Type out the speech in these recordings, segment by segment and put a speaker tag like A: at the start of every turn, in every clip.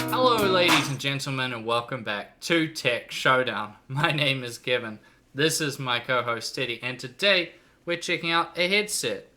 A: Hello ladies and gentlemen, and welcome back to Tech Showdown. My name is Kevin, this is my co-host Teddy, and today we're checking out a headset.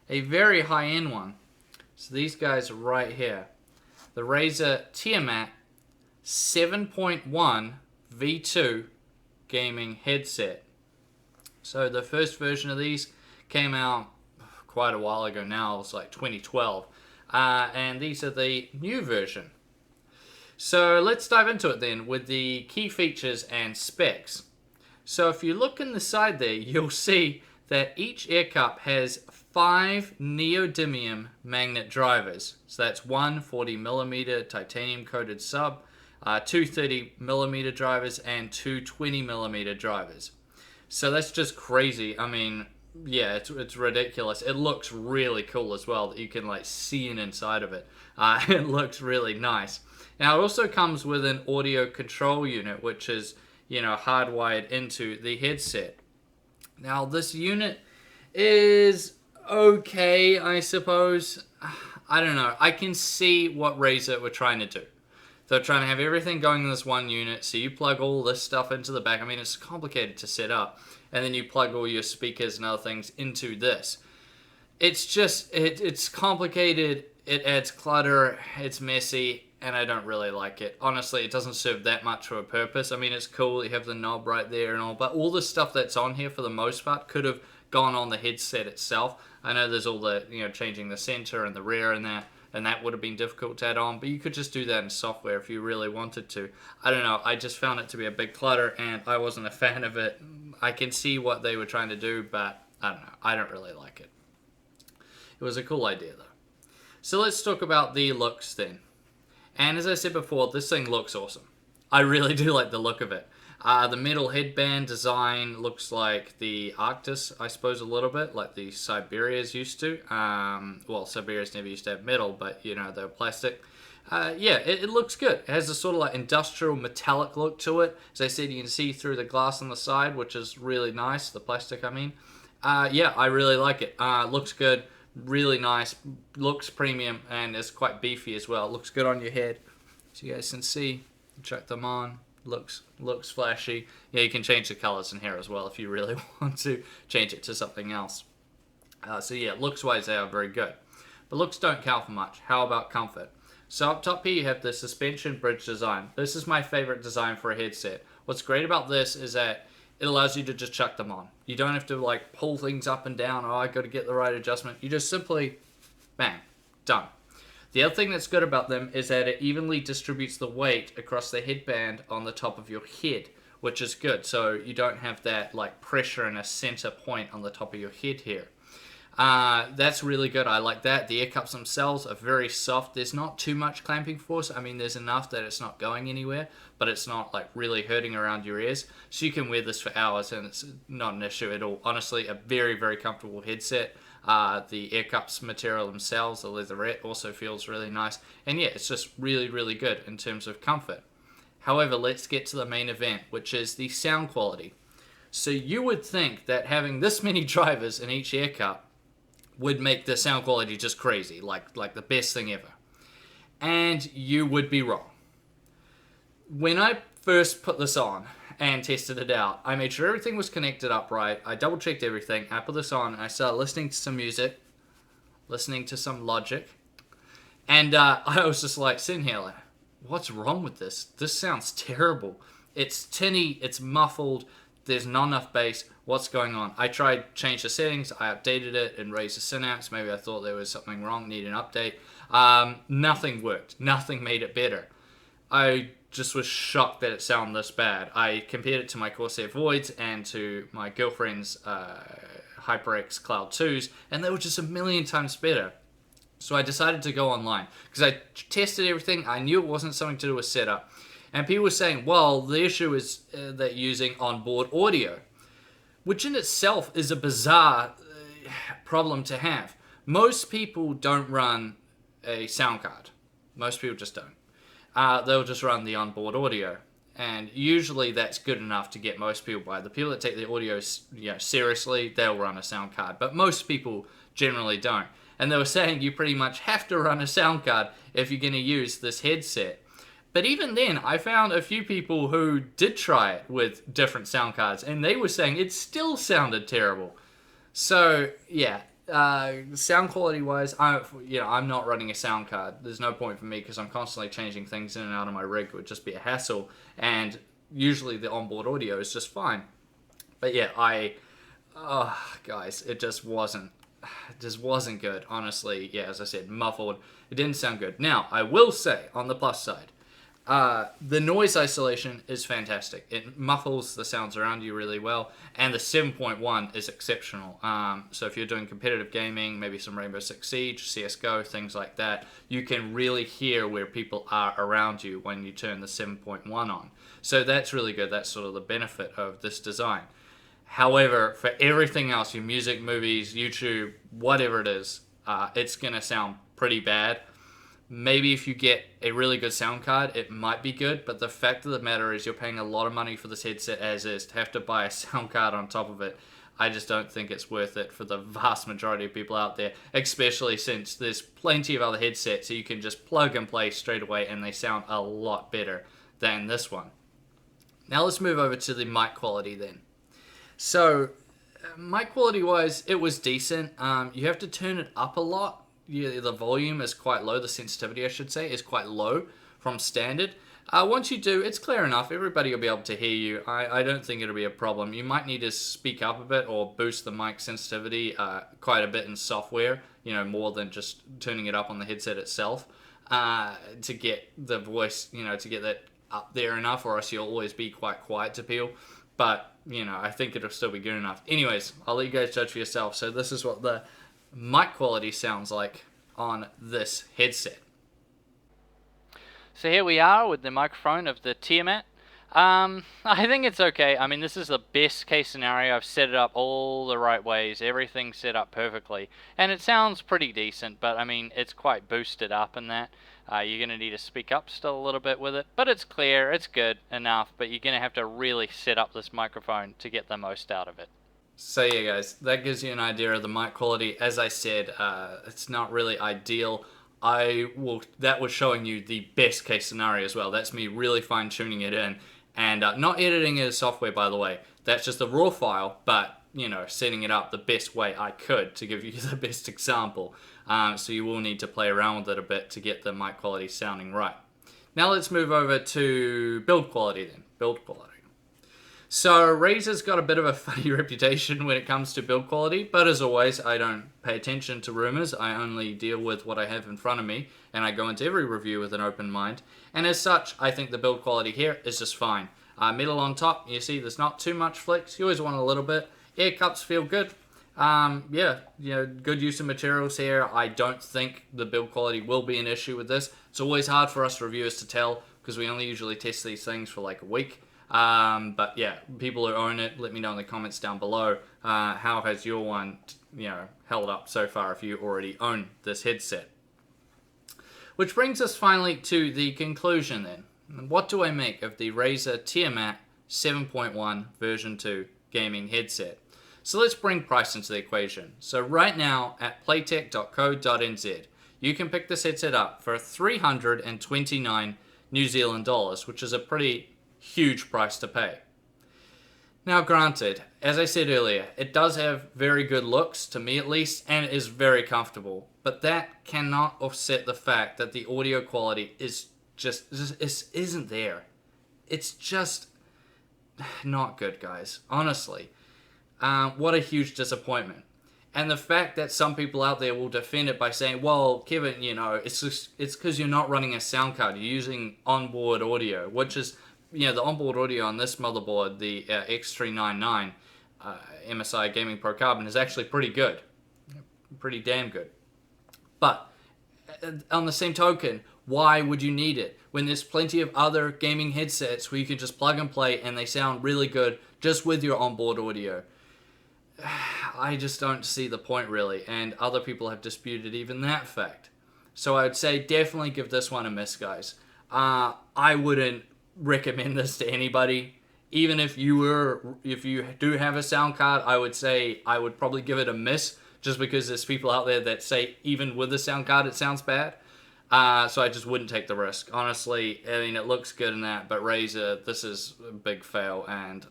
A: A very high-end one. So these guys are right here. The Razer Tiamat 7.1 V2 gaming headset. So the first version of these came out quite a while ago now, it was like 2012. And these are the new version. So let's dive into it then with the key features and specs. So if you look in the side there, you'll see that each ear cup has 5 neodymium magnet drivers. So that's one 40mm titanium coated sub, two 30mm drivers, and two 20mm drivers. So that's just crazy. I mean, yeah, it's ridiculous. It looks really cool as well that you can like see inside of it. It looks really nice. Now it also comes with an audio control unit, which is, hardwired into the headset. Now this unit is okay, I suppose. I don't know. I can see what Razer were trying to do. They're trying to have everything going in this one unit, so you plug all this stuff into the back. I mean, it's complicated to set up. And then you plug all your speakers and other things into this. It's just, it's complicated, it adds clutter, it's messy, and I don't really like it. Honestly, it doesn't serve that much of a purpose. I mean, it's cool, you have the knob right there and all, but all the stuff that's on here for the most part could have gone on the headset itself. I know there's all the, changing the center and the rear and that would have been difficult to add on, but you could just do that in software if you really wanted to. I don't know, I just found it to be a big clutter and I wasn't a fan of it. I can see what they were trying to do, but I don't know, I don't really like it. It was a cool idea though. So let's talk about the looks then. And as I said before, this thing looks awesome. I really do like the look of it. The metal headband design looks like the Arctis, I suppose, a little bit, like the Siberias used to. Well, Siberias never used to have metal, but, they were plastic. Yeah, it looks good. It has a sort of like industrial metallic look to it. As I said, you can see through the glass on the side, which is really nice, the plastic, I mean. Yeah, I really like it. Looks good, really nice, looks premium, and it's quite beefy as well. It looks good on your head. So you guys can see, check them on. Looks flashy. Yeah, you can change the colors in here as well if you really want to change it to something else. So yeah, looks-wise they are very good. But looks don't count for much. How about comfort? So up top here you have the suspension bridge design. This is my favorite design for a headset. What's great about this is that it allows you to just chuck them on. You don't have to like pull things up and down. Oh, I got to get the right adjustment. You just simply, bang, done. The other thing that's good about them is that it evenly distributes the weight across the headband on the top of your head, which is good. So you don't have that like pressure in a center point on the top of your head here. That's really good. I like that. The ear cups themselves are very soft. There's not too much clamping force. I mean, there's enough that it's not going anywhere, but it's not like really hurting around your ears. So you can wear this for hours and it's not an issue at all. Honestly, a very, very comfortable headset. The ear cups material themselves, the leatherette, also feels really nice. And yeah, it's just really, really good in terms of comfort. However, let's get to the main event, which is the sound quality. So you would think that having this many drivers in each ear cup would make the sound quality just crazy, like the best thing ever. And you would be wrong. When I first put this on and tested it out, I made sure everything was connected up right. I double checked everything. I put this on and I started listening to some music, listening to some Logic, and I was just like sitting here like, what's wrong with this? This sounds terrible. It's tinny, it's muffled, there's not enough bass. What's going on? I tried change the settings, I updated it in Razer Synapse. Maybe I thought there was something wrong, need an update. Nothing worked. Nothing made it better. I just was shocked that it sounded this bad. I compared it to my Corsair Voids and to my girlfriend's HyperX Cloud 2s, and they were just a million times better. So I decided to go online, because I tested everything. I knew it wasn't something to do with setup. And people were saying, well, the issue is that you're using onboard audio, which in itself is a bizarre problem to have. Most people don't run a sound card. Most people just don't. They'll just run the onboard audio. And usually that's good enough to get most people by. The people that take their audio seriously, they'll run a sound card. But most people generally don't. And they were saying you pretty much have to run a sound card if you're going to use this headset. But even then, I found a few people who did try it with different sound cards, and they were saying it still sounded terrible. So, yeah, sound quality-wise, I'm not running a sound card. There's no point for me because I'm constantly changing things in and out of my rig. It would just be a hassle, and usually the onboard audio is just fine. But yeah, guys, it just wasn't good, honestly. Yeah, as I said, muffled. It didn't sound good. Now, I will say, on the plus side, the noise isolation is fantastic. It muffles the sounds around you really well, and the 7.1 is exceptional. So if you're doing competitive gaming, maybe some Rainbow Six Siege, CSGO, things like that, you can really hear where people are around you when you turn the 7.1 on. So that's really good. That's sort of the benefit of this design. However, for everything else, your music, movies, YouTube, whatever it is, it's going to sound pretty bad. Maybe if you get a really good sound card, it might be good, but the fact of the matter is you're paying a lot of money for this headset as is. To have to buy a sound card on top of it, I just don't think it's worth it for the vast majority of people out there, especially since there's plenty of other headsets that you can just plug and play straight away and they sound a lot better than this one. Now let's move over to the mic quality then. So, mic quality-wise, it was decent. You have to turn it up a lot. The volume is quite low. The sensitivity, I should say, is quite low from standard. Once you do, it's clear enough. Everybody will be able to hear you. I don't think it'll be a problem. You might need to speak up a bit or boost the mic sensitivity quite a bit in software, more than just turning it up on the headset itself to get the voice, to get that up there enough, or else you'll always be quite quiet to people. But, I think it'll still be good enough. Anyways, I'll let you guys judge for yourself. So this is what the mic quality sounds like on this headset. So here we are with the microphone of the Tiamat. I think it's okay. I mean, this is the best case scenario. I've set it up all the right ways. Everything's set up perfectly. And it sounds pretty decent, but I mean, it's quite boosted up in that. You're going to need to speak up still a little bit with it, but it's clear, it's good enough, but you're going to have to really set up this microphone to get the most out of it. So yeah guys, that gives you an idea of the mic quality. As I said, it's not really ideal. That was showing you the best case scenario as well. That's me really fine tuning it in and not editing it as software, by the way. That's just a raw file, but setting it up the best way I could to give you the best example. So you will need to play around with it a bit to get the mic quality sounding right. Now let's move over to build quality then. Build quality. So Razer's got a bit of a funny reputation when it comes to build quality, but as always, I don't pay attention to rumors. I only deal with what I have in front of me, and I go into every review with an open mind. And as such, I think the build quality here is just fine. Metal on top, you see there's not too much flex. You always want a little bit. Air cups feel good. Good use of materials here. I don't think the build quality will be an issue with this. It's always hard for us reviewers to tell because we only usually test these things for like a week. But yeah, people who own it, let me know in the comments down below. How has your one, held up so far if you already own this headset? Which brings us finally to the conclusion then. What do I make of the Razer Tiamat 7.1 version 2 gaming headset? So let's bring price into the equation. So right now at playtech.co.nz, you can pick this headset up for 329 New Zealand dollars, which is a pretty huge price to pay. Now granted, as I said earlier, it does have very good looks, to me at least, and it is very comfortable. But that cannot offset the fact that the audio quality is just isn't there. It's just not good, guys. Honestly. What a huge disappointment. And the fact that some people out there will defend it by saying, well, Kevin, it's because you're not running a sound card. You're using onboard audio, which is, the onboard audio on this motherboard, the X399 MSI Gaming Pro Carbon, is actually pretty good. Pretty damn good. But on the same token, why would you need it when there's plenty of other gaming headsets where you can just plug and play and they sound really good just with your onboard audio? I just don't see the point really, and other people have disputed even that fact. So I would say definitely give this one a miss, guys. I wouldn't recommend this to anybody. Even if you do have a sound card, I would say I would probably give it a miss, just because there's people out there that say even with a sound card it sounds bad. So I just wouldn't take the risk. Honestly, I mean, it looks good in that, but Razer, this is a big fail, and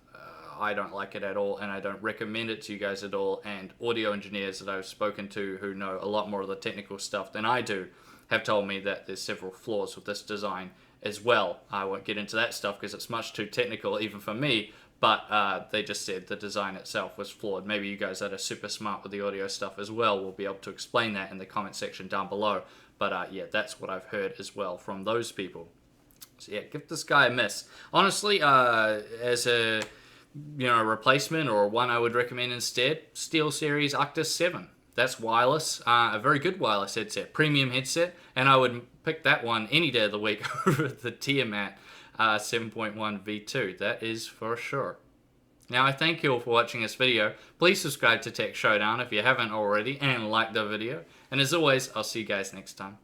A: I don't like it at all, and I don't recommend it to you guys at all. And audio engineers that I've spoken to who know a lot more of the technical stuff than I do have told me that there's several flaws with this design as well. I won't get into that stuff because it's much too technical even for me, but they just said the design itself was flawed. Maybe you guys that are super smart with the audio stuff as well will be able to explain that in the comment section down below. But yeah, that's what I've heard as well from those people. So yeah, give this guy a miss. Honestly, as a replacement or one I would recommend instead, SteelSeries Arctis 7. That's wireless, a very good wireless headset, premium headset, and I would pick that one any day of the week over the Tiamat 7.1 V2. That is for sure. Now, I thank you all for watching this video. Please subscribe to Tech Showdown if you haven't already, and like the video. And as always, I'll see you guys next time.